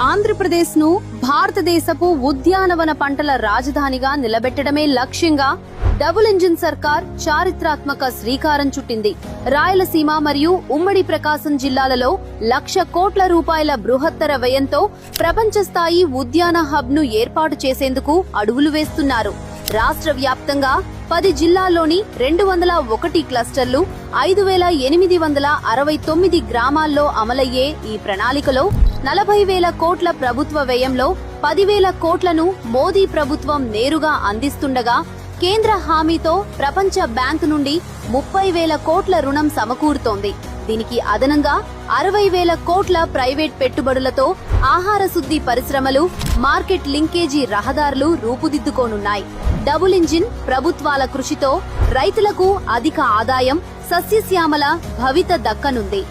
ఆంధ్రప్రదేశ్ ను భారతదేశపు ఉద్యానవన పంటల రాజధానిగా నిలబెట్టడమే లక్ష్యంగా డబుల్ ఇంజిన్ సర్కార్ చారిత్రాత్మక శ్రీకారం చుట్టింది. రాయలసీమ మరియు ఉమ్మడి ప్రకాశం జిల్లాలలో 1,00,000 కోట్ల రూపాయల బృహత్తర వ్యయంతో ప్రపంచ స్థాయి ఉద్యాన హబ్ ను ఏర్పాటు చేసేందుకు అడుగులు వేస్తున్నారు. రాష్ట్ర వ్యాప్తంగా 10 జిల్లాల్లోని 201 క్లస్టర్లు, 5,869 గ్రామాల్లో అమలయ్యే ఈ ప్రణాళికలో 40,000 కోట్ల ప్రభుత్వ వ్యయంలో 10,000 కోట్లను మోదీ ప్రభుత్వం నేరుగా అందిస్తుండగా, కేంద్ర హామీతో ప్రపంచ బ్యాంకు నుండి 30,000 కోట్ల రుణం సమకూరుతోంది. దీనికి అదనంగా 60,000 కోట్ల ప్రైవేట్ పెట్టుబడులతో ఆహార శుద్ధి పరిశ్రమలు, మార్కెట్ లింకేజీ రహదారులు రూపుదిద్దుకోనున్నాయి. డబుల్ ఇంజిన్ ప్రభుత్వాల కృషితో రైతులకు అధిక ఆదాయం, సస్యశ్యామల భవిత దక్కనుంది.